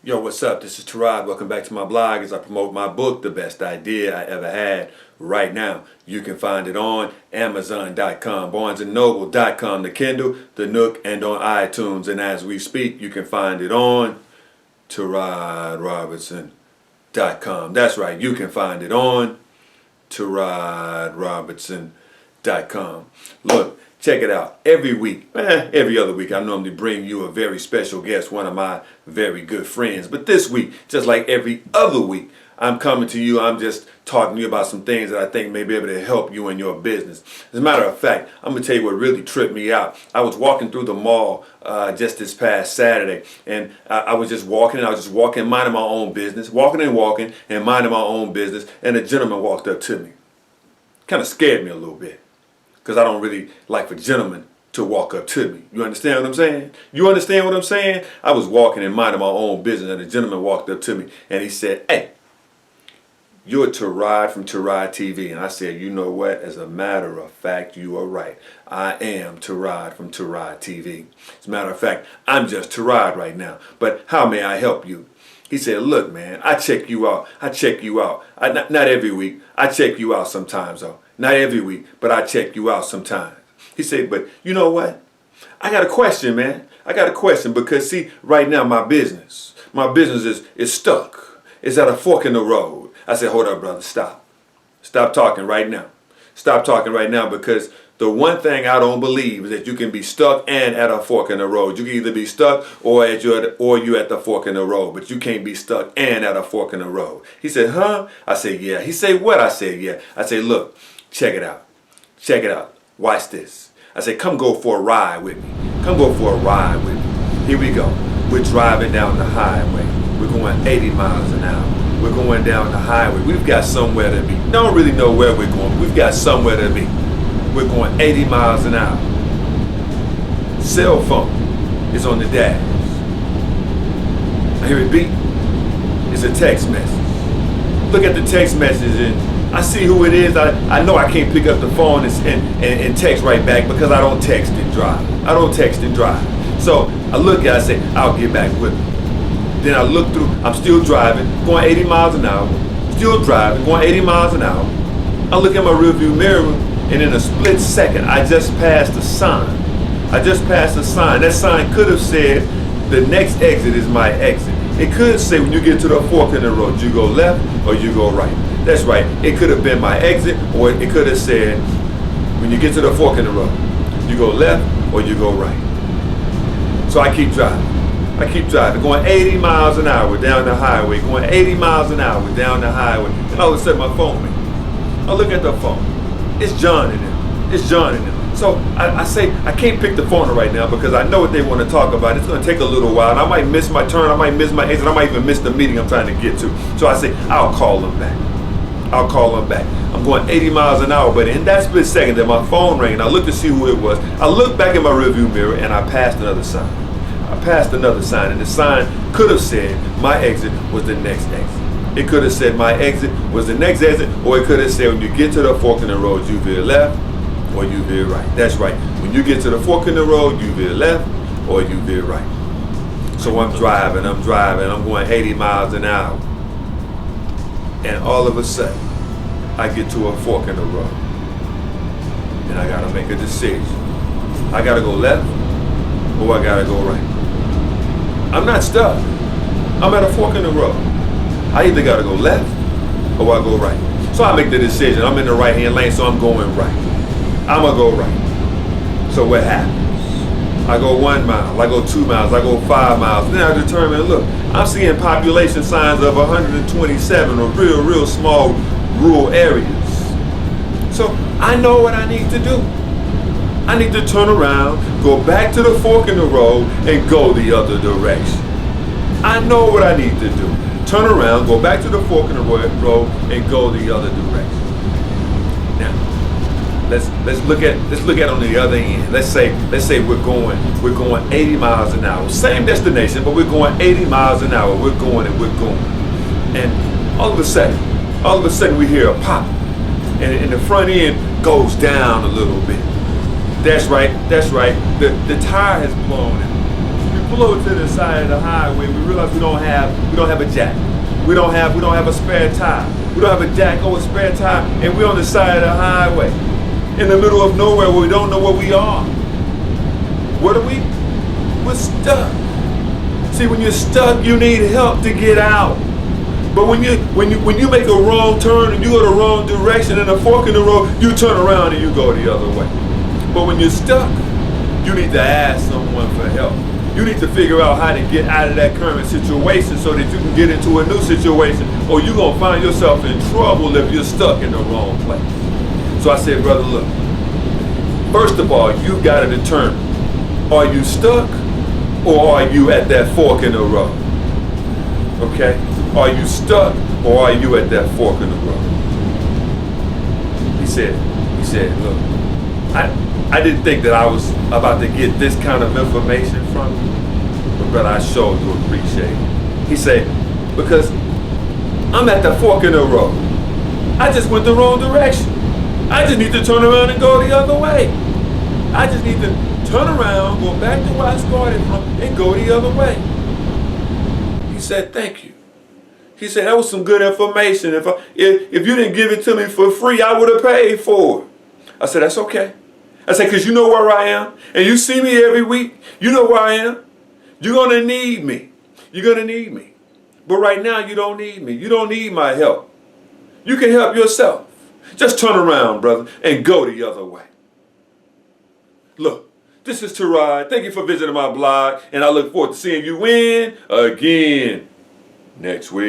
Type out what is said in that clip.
Yo, what's up? This is Tearod. Welcome back to my blog as I promote my book, The Best Idea I Ever Had. Right now, you can find it on Amazon.com, BarnesandNoble.com, the Kindle, the Nook, and on iTunes. And as we speak, you can find it on Tearod Robertson.com. That's right, you can find it on Tearod Robertson.com. Look, check it out. Every week, every other week, I normally bring you a very special guest, one of my very good friends. But this week, just like every other week, I'm coming to you. I'm just talking to you about some things that I think may be able to help you in your business. As a matter of fact, I'm going to tell you what really tripped me out. I was walking through the mall just this past Saturday, and I was just walking, minding my own business, walking and minding my own business, and a gentleman walked up to me. Kind of scared me a little bit, because I don't really like for gentlemen to walk up to me. You understand what I'm saying? You understand what I'm saying? I was walking and minding my own business, and a gentleman walked up to me, and he said, "Hey, you're Tearod from Tearod TV." And I said, "You know what? As a matter of fact, you are right. I am Tearod from Tearod TV. As a matter of fact, I'm just Tearod right now. But how may I help you?" He said, "Look, man, I check you out. Not every week. I check you out sometimes, though. Not every week, but I check you out sometimes." He said, "But you know what? I got a question, man. I got a question, because see, right now my business is stuck. It's at a fork in the road." I said, "Hold up, brother, stop. Stop talking right now. Stop talking right now, because the one thing I don't believe is that you can be stuck and at a fork in the road. You can either be stuck or you at the fork in the road, but you can't be stuck and at a fork in the road." He said, "Huh?" I said, "Yeah." He said, "What?" I said, "Yeah." I said, "Look, check it out. Check it out. Watch this." I said, "Come go for a ride with me. Come go for a ride with me." Here we go. We're driving down the highway. We're going 80 miles an hour. We're going down the highway. We've got somewhere to be. Don't really know where we're going. We've got somewhere to be. We're going 80 miles an hour. Cell phone is on the dash. I hear it beep. It's a text message. Look at the text message, and I see who it is. I know I can't pick up the phone and text right back, because I don't text and drive. I don't text and drive. So I look at it, I say, "I'll get back with it." Then I look through, I'm still driving, going 80 miles an hour, still driving, going 80 miles an hour. I look at my rearview mirror, and in a split second, I just passed a sign. I just passed a sign. That sign could have said, "The next exit is my exit." It could say, when you get to the fork in the road, you go left or you go right. That's right. It could have been my exit, or it could have said, when you get to the fork in the road, you go left or you go right. So I keep driving. Going 80 miles an hour down the highway, going 80 miles an hour down the highway, and all of a sudden my phone rings. I look at the phone. It's John in there. So I say, I can't pick the phone up right now, because I know what they want to talk about. It's going to take a little while, and I might miss my turn, I might miss my exit, I might even miss the meeting I'm trying to get to. So I say, I'll call them back. I'm going 80 miles an hour, but in that split second that my phone rang, and I looked to see who it was. I looked back in my rearview mirror, and I passed another sign. And the sign could have said my exit was the next exit. It could have said my exit was the next exit, or it could have said, when you get to the fork in the road, you veer left or you veer right. That's right. When you get to the fork in the road, you veer left or you veer right. So I'm driving, I'm going 80 miles an hour. And all of a sudden, I get to a fork in the road. And I gotta make a decision. I gotta go left or I gotta go right. I'm not stuck. I'm at a fork in the road. I either gotta go left or I go right. So I make the decision. I'm in the right hand lane, so I'm going right. I'm gonna go right. So what happens? I go 1 mile, I go 2 miles, I go 5 miles. Then I determine, look, I'm seeing population signs of 127 or real small rural areas. So I know what I need to do. I need to turn around, go back to the fork in the road, and go the other direction. I know what I need to do. Turn around, go back to the fork in the road, and go the other direction. Now, let's look at on the other end. Let's say we're going 80 miles an hour. Same destination, but we're going 80 miles an hour. We're going. And all of a sudden we hear a pop, and the front end goes down a little bit. That's right. The tire has blown. pull over to the side of the highway. We realize we don't have a jack. We don't have a spare tire. We don't have a jack or a spare tire, and we're on the side of the highway, in the middle of nowhere where we don't know where we are. What are we? We're stuck. See, when you're stuck, you need help to get out. But when you make a wrong turn and you go the wrong direction in a fork in the road, you turn around and you go the other way. But when you're stuck, you need to ask someone for help. You need to figure out how to get out of that current situation so that you can get into a new situation, or you're going to find yourself in trouble if you're stuck in the wrong place. So I said, brother, look, first of all, you've got to determine, are you stuck or are you at that fork in the road? Okay? Are you stuck or are you at that fork in the road? He said, look, I didn't think that I was about to get this kind of information from you, but brother, I sure do appreciate it. He said, because I'm at the fork in the road. I just went the wrong direction. I just need to turn around and go the other way. I just need to turn around, go back to where I started from, and go the other way. He said, thank you. He said, that was some good information. If you didn't give it to me for free, I would have paid for it. I said, that's okay. I said, because you know where I am, and you see me every week. You know where I am. You're going to need me. You're going to need me. But right now, you don't need me. You don't need my help. You can help yourself. Just turn around, brother, and go the other way. Look, this is Tearod. Thank you for visiting my blog, and I look forward to seeing you again next week.